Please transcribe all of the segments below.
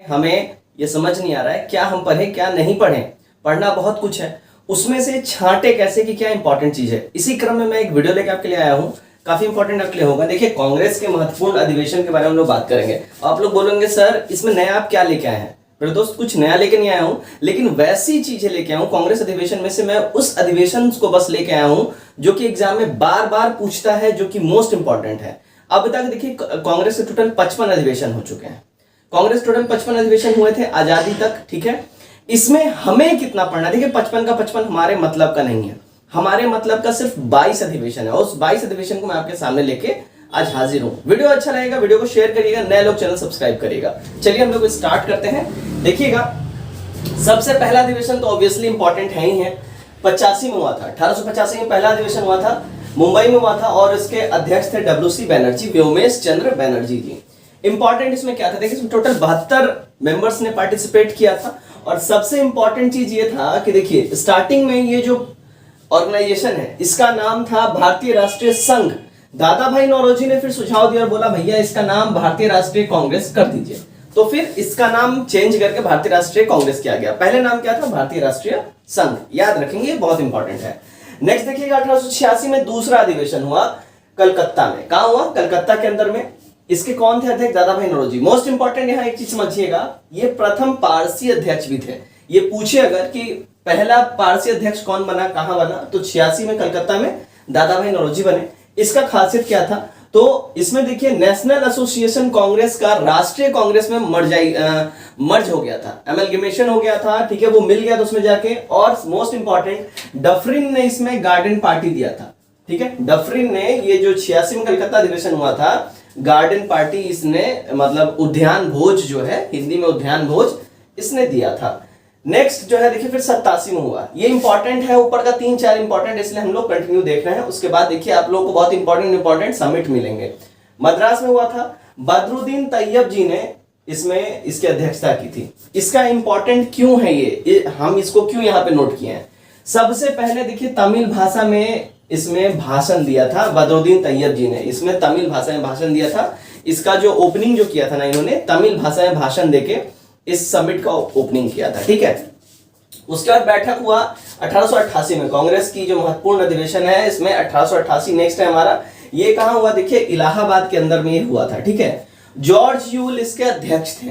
हमें ये समझ नहीं आ रहा है क्या हम पढ़ें क्या नहीं पढ़ें। पढ़ना बहुत कुछ है, उसमें से छांटे कैसे कि क्या इंपॉर्टेंट चीज है। इसी क्रम में मैं एक वीडियो लेकर आपके लिए आया हूँ, काफी इंपॉर्टेंट आपके लिए होगा। देखिए, कांग्रेस के महत्वपूर्ण अधिवेशन के बारे में हम लोग बात करेंगे। आप लोग बोलेंगे सर इसमें नया आप क्या लेके आए हैं। मेरे दोस्त, कुछ नया लेके नहीं आया हूं, लेकिन वैसी चीजें लेके आया हूं कांग्रेस अधिवेशन में से। मैं उस अधिवेशन को बस लेके आया हूं जो कि एग्जाम में बार बार पूछता है, जो कि मोस्ट इंपॉर्टेंट है। अब तक देखिए, कांग्रेस के टोटल 55 अधिवेशन हो चुके हैं। कांग्रेस टोटल 55 अधिवेशन हुए थे आजादी तक, ठीक है। इसमें हमें कितना पढ़ना, देखिए 55 का 55 हमारे मतलब का नहीं है, हमारे मतलब का सिर्फ 22 अधिवेशन है। उस 22 अधिवेशन को मैं आपके सामने लेके आज हाजिर हूं। वीडियो अच्छा लगेगा, वीडियो को शेयर करिएगा, नए लोग चैनल सब्सक्राइब करिएगा। चलिए हम लोग स्टार्ट करते हैं। देखिएगा, सबसे पहला अधिवेशन तो ऑब्वियसली इंपॉर्टेंट है ही है, 85 में हुआ था। 1885 में पहला अधिवेशन हुआ था, मुंबई में हुआ था, और इसके अध्यक्ष थे डब्ल्यूसी बैनर्जी, व्योमेश चंद्र बैनर्जी जी। इंपॉर्टेंट इसमें क्या था, देखिए इसमें टोटल 72 मेंबर्स ने पार्टिसिपेट किया था। और सबसे इंपॉर्टेंट चीज ये था कि देखिए, स्टार्टिंग में ये जो ऑर्गेनाइजेशन है इसका नाम था भारतीय राष्ट्रीय संघ। दादा भाई नौरोजी ने फिर सुझाव दिया और बोला भैया इसका नाम भारतीय राष्ट्रीय कांग्रेस कर दीजिए। तो फिर इसका नाम चेंज करके भारतीय राष्ट्रीय कांग्रेस किया गया। पहले नाम क्या था, भारतीय राष्ट्रीय संघ, याद रखेंगे, बहुत इंपॉर्टेंट है। नेक्स्ट देखिएगा, 1886 में दूसरा अधिवेशन हुआ कलकत्ता में। कहां हुआ, कलकत्ता के अंदर में। इसके कौन थे अध्यक्ष, दादा भाई नौरोजी। मोस्ट इंपॉर्टेंट यहां एक चीज समझिएगा, ये प्रथम पारसी अध्यक्ष भी थे। ये पूछे अगर कि पहला पारसी अध्यक्ष कौन बना, कहां बना, तो 86 में कलकत्ता में दादा भाई नौरोजी बने। इसका खासियत क्या था, तो इसमें देखिए नेशनल एसोसिएशन कांग्रेस का राष्ट्रीय कांग्रेस में मर्ज हो गया था, एमलगेमेशन हो गया था, ठीक है, वो मिल गया था उसमें जाके। और मोस्ट इंपॉर्टेंट, डफरिन ने इसमें गार्डन पार्टी दिया था, ठीक है। डफरिन ने, ये जो 86 में कलकत्ता अधिवेशन हुआ था, गार्डन पार्टी इसने, मतलब उद्यान भोज जो है, हिंदी में उद्यान भोज, इसने दिया था। नेक्स्ट जो है देखिए फिर 87 में हुआ। ये इंपॉर्टेंट है, ऊपर का 3-4 इंपॉर्टेंट, इसलिए हम लोग कंटिन्यू देख रहे हैं। उसके बाद देखिए आप लोगों को बहुत इंपॉर्टेंट समिट मिलेंगे। मद्रास में हुआ था, बदरुद्दीन तैयब जी ने इसमें इसकी अध्यक्षता की थी। इसका इंपॉर्टेंट क्यों है ये हम इसको क्यों यहाँ पे नोट किए हैं। सबसे पहले देखिए तमिल भाषा में इसमें भाषण दिया था बदरुद्दीन तैयब जी ने, इसमें तमिल भाषा में भाषण दिया था। इसका जो ओपनिंग जो किया था ना, इन्होंने तमिल भाषा में भाषण देके इस समिट का ओपनिंग किया था, ठीक है। उसके बाद बैठक हुआ 1888 में, कांग्रेस की जो महत्वपूर्ण अधिवेशन है इसमें 1888 नेक्स्ट है हमारा। ये कहां हुआ, देखिए इलाहाबाद के अंदर में ये हुआ था, ठीक है। जॉर्ज यूल इसके अध्यक्ष थे।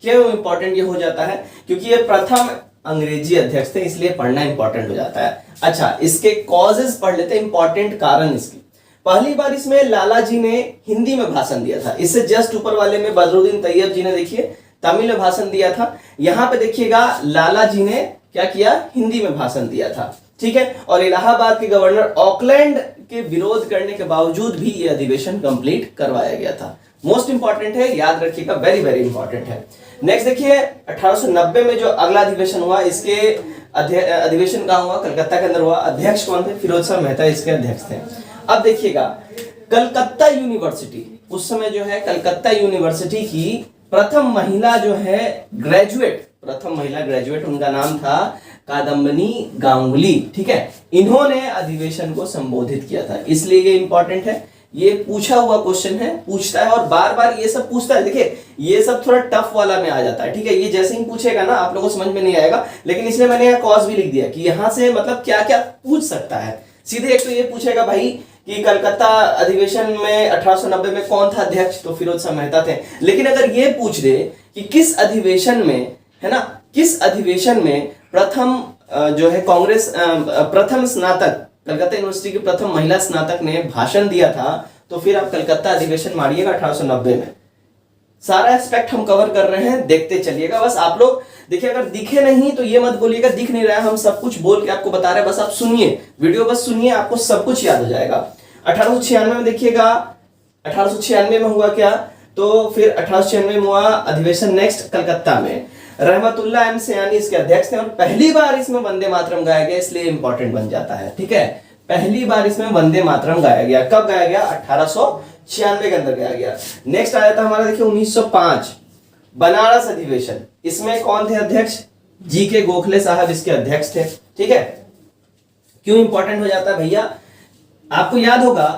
क्यों इंपॉर्टेंट ये हो जाता है, क्योंकि ये प्रथम अंग्रेजी अध्यक्ष थे, इसलिए पढ़ना इंपॉर्टेंट हो जाता है। अच्छा, इसके कॉजेस पढ़ लेते हैं, इंपॉर्टेंट कारण इसकी। पहली बार इसमें लाला जी ने हिंदी में भाषण दिया था। इससे जस्ट ऊपर वाले में बदरुद्दीन तैयब जी ने देखिए तमिल में भाषण दिया था। यहां पे देखिएगा लाला जी ने क्या किया, हिंदी में भाषण दिया था, ठीक है। और इलाहाबाद के गवर्नर ऑकलैंड के विरोध करने के बावजूद भी यह अधिवेशन कंप्लीट करवाया गया था। मोस्ट इंपॉर्टेंट है, याद रखिएगा, वेरी वेरी इंपॉर्टेंट है। नेक्स्ट देखिए 1890 में जो अगला अधिवेशन हुआ, इसके अधिवेशन कहां हुआ, कलकत्ता के अंदर हुआ। अध्यक्ष कौन थे, फिरोज शाह मेहता इसके अध्यक्ष थे। अब देखिएगा कलकत्ता यूनिवर्सिटी, उस समय जो है कलकत्ता यूनिवर्सिटी की प्रथम महिला जो है ग्रेजुएट, प्रथम महिला ग्रेजुएट, उनका नाम था कादम्बनी गांगुली, ठीक है। इन्होंने अधिवेशन को संबोधित किया था, इसलिए ये इंपॉर्टेंट है। ये पूछा हुआ क्वेश्चन है, पूछता है और बार बार ये सब पूछता है। देखिए ये सब थोड़ा टफ वाला में आ जाता है, ठीक है। ये जैसे ही पूछेगा ना आप लोगों को समझ में नहीं आएगा, लेकिन इसलिए मैंने यहाँ कॉज भी लिख दिया कि यहाँ से मतलब क्या क्या पूछ सकता है। सीधे एक तो ये पूछेगा भाई कि कलकत्ता अधिवेशन में 1890 में कौन था अध्यक्ष, तो फिरोज शाह मेहता थे। लेकिन अगर ये पूछ दे कि किस अधिवेशन में, है ना, किस अधिवेशन में प्रथम जो है कांग्रेस प्रथम स्नातक, कलकत्ता यूनिवर्सिटी की प्रथम महिला स्नातक ने भाषण दिया था, तो फिर आप कलकत्ता अधिवेशन मारिएगा 1890 में। सारा एस्पेक्ट हम कवर कर रहे हैं, देखते चलिएगा। बस आप लोग देखिए, अगर दिखे नहीं तो ये मत बोलिएगा दिख नहीं रहा है, हम सब कुछ बोल के आपको बता रहे हैं, बस आप सुनिए वीडियो, बस सुनिए, आपको सब कुछ याद हो जाएगा। 1896 में देखिएगा, 1896 में हुआ क्या, तो फिर 1896 में हुआ अधिवेशन नेक्स्ट कलकत्ता में। रहमतुल्ला एम सयानी इसके अध्यक्ष थे और पहली बार इसमें वंदे मातरम गाया गया, इसलिए इंपॉर्टेंट बन जाता है, ठीक है। पहली बार इसमें वंदे मातरम गाया गया, कब गाया गया, 1896 के अंदर गाया गया। नेक्स्ट आया था हमारा देखिए 1905 बनारस अधिवेशन। इसमें कौन थे अध्यक्ष, जी के गोखले साहब इसके अध्यक्ष थे, ठीक है। क्यों इंपॉर्टेंट हो जाता है भैया, आपको याद होगा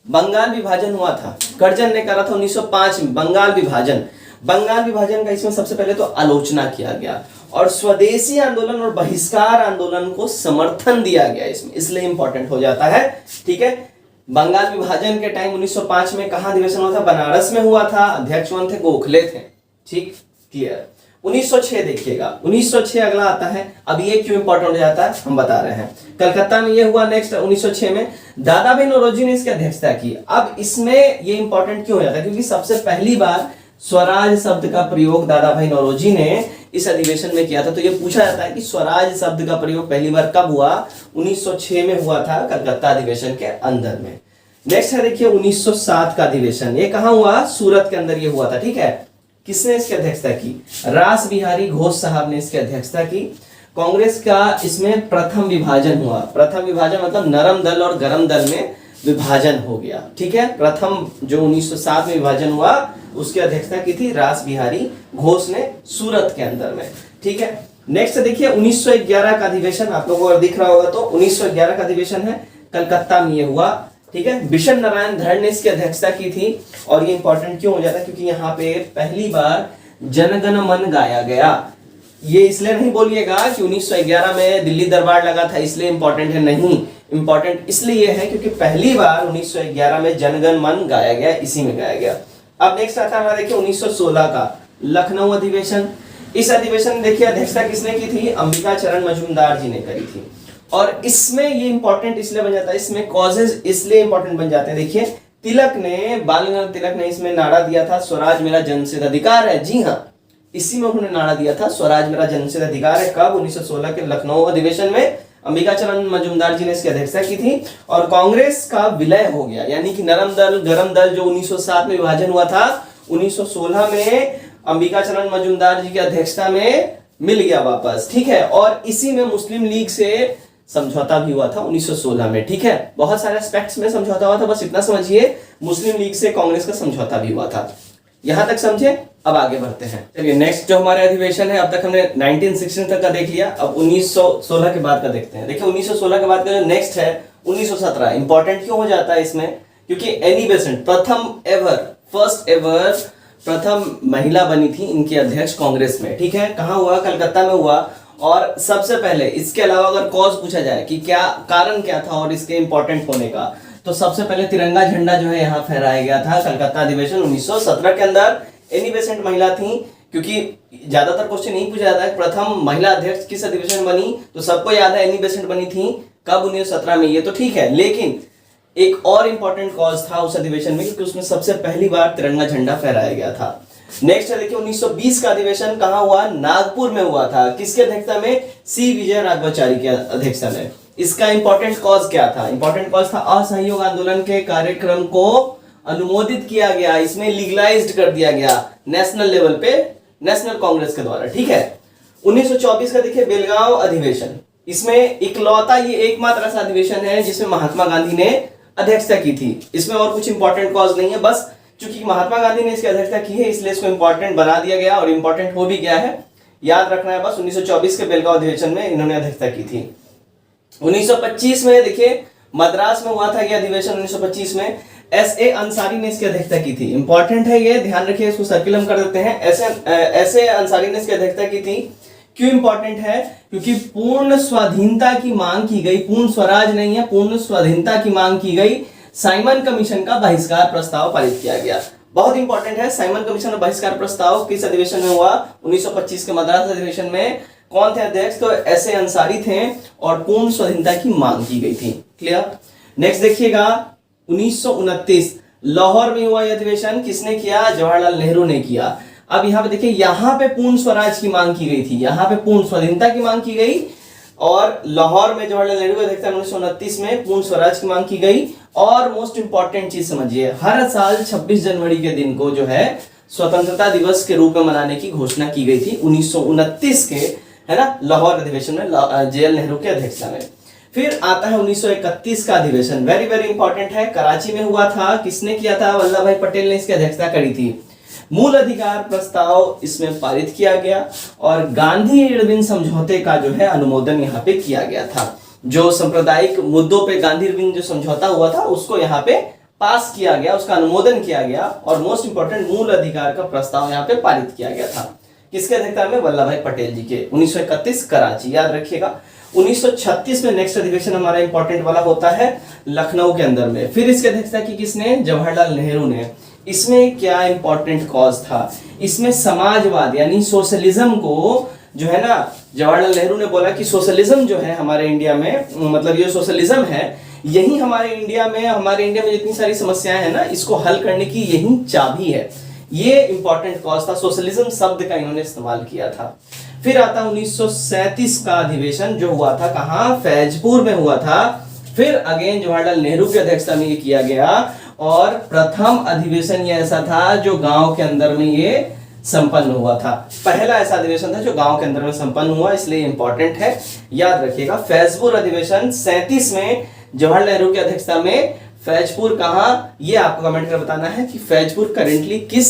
बंगाल विभाजन हुआ था, कर्जन ने करा था 1905 में बंगाल विभाजन। बंगाल विभाजन का इसमें सबसे पहले तो आलोचना किया गया और स्वदेशी आंदोलन और बहिष्कार आंदोलन को समर्थन दिया गया इसमें, इसलिए इंपॉर्टेंट हो जाता है। ठीक है, बंगाल विभाजन के टाइम 1905 में कहां अधिवेशन हुआ था? बनारस में हुआ था। अध्यक्ष कौन थे? गोखले थे। ठीक, क्लियर। 1906 देखिएगा, 1906 अगला आता है। अब ये क्यों इंपॉर्टेंट हो जाता है हम बता रहे हैं। कलकत्ता में ये हुआ। नेक्स्ट 1906 में दादा भाई नौरोजी ने इसकी अध्यक्षता की। अब इसमें ये इंपॉर्टेंट क्यों हो जाता है? क्योंकि सबसे पहली बार स्वराज शब्द का प्रयोग दादा भाई नौरोजी ने इस अधिवेशन में किया था। तो ये पूछा जाता है कि स्वराज शब्द का प्रयोग पहली बार कब हुआ? 1906 में हुआ था, कलकत्ता अधिवेशन के अंदर में। नेक्स्ट है देखिए 1907 का अधिवेशन। ये कहां हुआ? सूरत के अंदर ये हुआ था। ठीक है, किसने इसकी अध्यक्षता की? रास बिहारी घोष साहब ने इसकी अध्यक्षता की। कांग्रेस का इसमें प्रथम विभाजन हुआ। प्रथम विभाजन मतलब नरम दल और गरम दल में विभाजन हो गया। ठीक है, प्रथम जो 1907 में विभाजन हुआ उसकी अध्यक्षता की थी रास बिहारी घोष ने सूरत के अंदर में। ठीक है, नेक्स्ट देखिए 1911 का अधिवेशन। आप लोगों को दिख रहा होगा तो 1911 का अधिवेशन है, कलकत्ता में ये हुआ। ठीक है, बिशन नारायण धड़ ने इसकी अध्यक्षता की थी। और ये इंपॉर्टेंट क्यों हो जाता है? क्योंकि यहाँ पे पहली बार जनगण मन गाया गया। ये इसलिए नहीं बोलिएगा कि 1911 में दिल्ली दरबार लगा था इसलिए इंपॉर्टेंट है, नहीं। इंपॉर्टेंट इसलिए है क्योंकि पहली बार 1911 में जनगण मन गाया गया, इसी में गाया गया। अब नेक्स्ट आता है देखिए 1916 का लखनऊ अधिवेशन। इस अधिवेशन में देखिए अध्यक्षता किसने की थी? अंबिका चरण मजूमदार जी ने करी थी। और इसमें ये इंपॉर्टेंट इसलिए बन जाता है, इसमें कॉजेज इसलिए इंपॉर्टेंट बन जाते हैं। देखिए तिलक ने, बाल गंगाधर तिलक ने इसमें नारा दिया था, स्वराज मेरा जन्मसिद्ध अधिकार है। जी हाँ, इसी में उन्होंने नारा दिया था, स्वराज मेरा जन्मसिद्ध अधिकार है। कब? 1916 के लखनऊ अधिवेशन में अंबिका चरण मजूमदार जी ने इसकी अध्यक्षता की थी। और कांग्रेस का विलय हो गया, यानी कि नरम दल गरम दल जो 1907 में विभाजन हुआ था, 1916 में अंबिका चरण मजूमदार जी की अध्यक्षता में मिल गया वापस। ठीक है, और इसी में मुस्लिम लीग से समझौता भी हुआ था 1916 में। ठीक है, बहुत सारे एस्पेक्ट्स में समझौता हुआ था, बस इतना समझिए मुस्लिम लीग से कांग्रेस का समझौता भी हुआ था। यहां तक समझे? अब आगे बढ़ते हैं। चलिए नेक्स्ट जो हमारे अधिवेशन है, अब तक हमने 1916 तक का देख लिया। अब 1916 के बाद का देखते हैं। देखिए 1916 के बाद का जो नेक्स्ट है 1917। इंपॉर्टेंट क्यों हो जाता है इसमें? क्योंकि एनी बेसेंट फर्स्ट एवर प्रथम महिला बनी थी इनकी अध्यक्ष कांग्रेस में। ठीक है, कहां हुआ? कलकत्ता में हुआ। और सबसे पहले इसके अलावा अगर कॉज पूछा जाए कि क्या कारण क्या था और इसके इंपॉर्टेंट होने का, तो सबसे पहले तिरंगा झंडा जो है यहाँ फहराया गया था कलकत्ता अधिवेशन 1917 के अंदर। एनी बेसेंट महिला थी, क्योंकि ज्यादातर क्वेश्चन नहीं पूछा जाता है प्रथम महिला अध्यक्ष किस अधिवेशन बनी, तो सबको याद है एनी बेसेंट बनी थी कब? 1917 में। ये तो ठीक है, लेकिन एक और इंपॉर्टेंट कॉज था उस अधिवेशन में, क्योंकि उसमें सबसे पहली बार तिरंगा झंडा फहराया गया था। नेक्स्ट है देखिए 1920 का अधिवेशन कहां हुआ? नागपुर में हुआ था। किसके अध्यक्षता में? सी विजय राघवाचारी की अध्यक्षता में। इसका इंपॉर्टेंट कॉज क्या था? इंपॉर्टेंट कॉज था असहयोग आंदोलन के कार्यक्रम को अनुमोदित किया गया, इसमें लीगलाइज्ड कर दिया गया नेशनल लेवल पे, नेशनल कांग्रेस के द्वारा। ठीक है, 1924 का देखिए बेलगांव अधिवेशन। इसमें इकलौता ये एकमात्र ऐसा अधिवेशन है जिसमें महात्मा गांधी ने अध्यक्षता की थी। इसमें और कुछ इंपॉर्टेंट कॉज नहीं है, बस चूंकि महात्मा गांधी ने इसकी अध्यक्षता की है इसलिए इसको इंपॉर्टेंट बना दिया गया और इंपॉर्टेंट हो भी गया है। याद रखना है बस, 1924 के बेलगांव अधिवेशन में इन्होंने अध्यक्षता की थी। 1925 में देखिए मद्रास में हुआ था यह अधिवेशन। 1925 में एस.ए. अंसारी ने इसकी अध्यक्षता की थी। इंपॉर्टेंट है ये, ध्यान रखिए, इसको सर्किल हम कर देते हैं। एस.ए. अंसारी ने इसकी अध्यक्षता की थी। क्यों इंपॉर्टेंट है? क्योंकि पूर्ण स्वाधीनता की मांग की गई, पूर्ण स्वराज नहीं है, पूर्ण स्वाधीनता की मांग की गई। साइमन कमीशन का बहिष्कार प्रस्ताव पारित किया गया। बहुत इंपॉर्टेंट है, साइमन कमीशन का बहिष्कार प्रस्ताव किस अधिवेशन में हुआ? 1925 के मद्रास अधिवेशन में। कौन थे अध्यक्ष? तो एस.ए. अंसारी थे और पूर्ण स्वाधीनता की मांग की गई थी। क्लियर? नेक्स्ट देखिएगा 1929 लाहौर में हुआ यह अधिवेशन। किसने किया? जवाहरलाल नेहरू ने किया। अब यहाँ पे देखिए, यहाँ पे पूर्ण स्वराज की मांग की गई थी, यहाँ पे पूर्ण स्वाधीनता की मांग की गई, और लाहौर में जवाहरलाल नेहरू की अध्यक्षता 1929 में पूर्ण स्वराज की मांग की गई। और मोस्ट इंपॉर्टेंट चीज समझिए, हर साल 26 जनवरी के दिन को जो है स्वतंत्रता दिवस के रूप में मनाने की घोषणा की गई थी 1929 के, है ना, लाहौर अधिवेशन में जे.एल. नेहरू के अध्यक्षता में। फिर आता है 1931 का अधिवेशन, वेरी वेरी इंपॉर्टेंट है, कराची में हुआ था। किसने किया था? वल्लभ भाई पटेल ने इसकी अध्यक्षता करी थी। मूल अधिकार प्रस्ताव इसमें पारित किया गया और गांधी इरविन समझौते का जो है अनुमोदन यहाँ पे किया गया था। जो सांप्रदायिक मुद्दों पे गांधी इरविन जो समझौता हुआ था उसको यहाँ पे पास किया गया, उसका अनुमोदन किया गया और मोस्ट इंपॉर्टेंट मूल अधिकार का प्रस्ताव यहाँ पे पारित किया गया था। किसके अध्यक्षता में? वल्लभ भाई पटेल जी के। 1931 कराची, याद रखिएगा। 1936 में नेक्स्ट अधिवेशन हमारा इंपॉर्टेंट वाला होता है लखनऊ के अंदर में। फिर इसकी अध्यक्षता की किसने? जवाहरलाल नेहरू ने। इसमें क्या इंपॉर्टेंट कॉज था? इसमें समाजवाद यानी सोशलिज्म को जो है ना, जवाहरलाल नेहरू ने बोला कि सोशलिज्म जो है हमारे इंडिया में, मतलब ये सोशलिज्म है, यही हमारे इंडिया में जितनी सारी समस्याएं हैं ना, इसको हल करने की यही चाबी है। ये इंपॉर्टेंट कॉज था, सोशलिज्म शब्द का इन्होंने इस्तेमाल किया था। फिर आता 1937 का अधिवेशन जो हुआ था, कहां? फैजपुर में हुआ था। फिर अगेन जवाहरलाल नेहरू की अध्यक्षता में ये किया गया और प्रथम अधिवेशन ये ऐसा था जो गांव के अंदर में ये संपन्न हुआ था। पहला ऐसा अधिवेशन था जो गांव के अंदर में संपन्न हुआ, इसलिए इंपॉर्टेंट है, याद रखिएगा। फैजपुर अधिवेशन 37 में जवाहरलाल नेहरू की अध्यक्षता में। फैजपुर कहां? ये आपको कमेंट कर बताना है कि फैजपुर करेंटली किस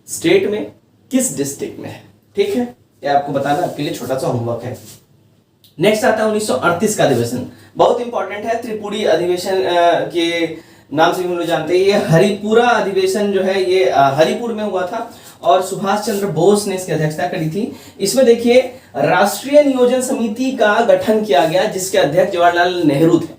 स्टेट में, किस डिस्ट्रिक्ट में है, ठीक है? ये आपको बताना आपके लिए छोटा सा होमवर्क है। नेक्स्ट आता है 1938 का अधिवेशन, बहुत इंपॉर्टेंट है। त्रिपुरी अधिवेशन के नाम से भी हम लोग जानते हैं। ये हरिपुरा अधिवेशन जो है ये हरिपुर में हुआ था और सुभाष चंद्र बोस ने इसकी अध्यक्षता करी थी। इसमें देखिए राष्ट्रीय नियोजन समिति का गठन किया गया जिसके अध्यक्ष जवाहरलाल नेहरू थे।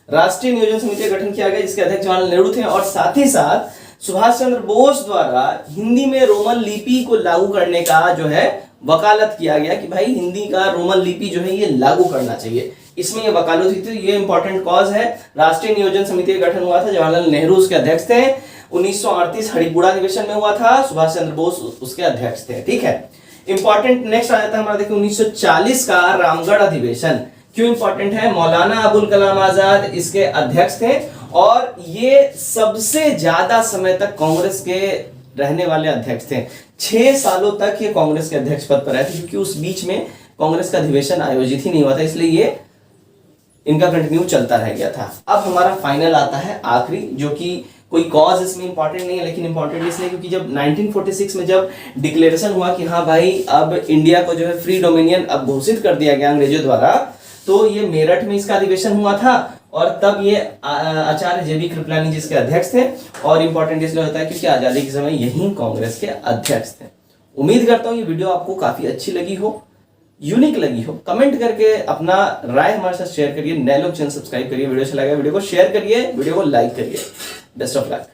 राष्ट्रीय नियोजन समिति का गठन किया गया जिसके अध्यक्ष जवाहरलाल नेहरू थे और साथ ही साथ सुभाष चंद्र बोस द्वारा हिंदी में रोमन लिपि को लागू करने का जो है वकालत किया गया कि भाई हिंदी का रोमन लिपि जो है ये लागू करना चाहिए। इसमें ये वकालत हुई थी, ये इंपॉर्टेंट कॉज है। राष्ट्रीय नियोजन समिति का गठन हुआ था, जवाहरलाल नेहरू उसके अध्यक्ष थे। 1938 हरिपुरा अधिवेशन में हुआ था, सुभाष चंद्र बोस उसके अध्यक्ष थे, ठीक है। इंपॉर्टेंट नेक्स्ट आ जाता है हमारा, देखिए 1940 का रामगढ़ अधिवेशन। क्यों इंपॉर्टेंट है? मौलाना अबुल कलाम आजाद इसके अध्यक्ष थे और ये सबसे ज्यादा समय तक कांग्रेस के रहने वाले अध्यक्ष थे। 6 सालों तक ये कांग्रेस के अध्यक्ष पद पर रहे थे क्योंकि उस बीच में कांग्रेस का अधिवेशन आयोजित ही नहीं हुआ था, इसलिए ये इनका कंटिन्यू चलता रह गया था। अब हमारा फाइनल आता है आखिरी, जो कि कोई कॉज इसमें इंपॉर्टेंट नहीं है लेकिन इंपॉर्टेंट इसलिए क्योंकि जब 1946 में जब डिक्लेरेशन हुआ कि हाँ भाई अब इंडिया को जो है फ्री डोमिनियन अब घोषित कर दिया गया अंग्रेजों द्वारा, तो ये मेरठ में इसका अधिवेशन हुआ था और तब ये आचार्य जेबी कृपलानी जिसके अध्यक्ष थे। और इंपॉर्टेंट इसलिए होता है क्योंकि आजादी के समय यही कांग्रेस के अध्यक्ष थे। उम्मीद करता हूँ ये वीडियो आपको काफी अच्छी लगी हो, यूनिक लगी हो। कमेंट करके अपना राय हमारे साथ शेयर करिए। नए लोग चैनल सब्सक्राइब करिए, वीडियो अच्छा लगा वीडियो को शेयर करिए, वीडियो को लाइक करिए। Best of luck.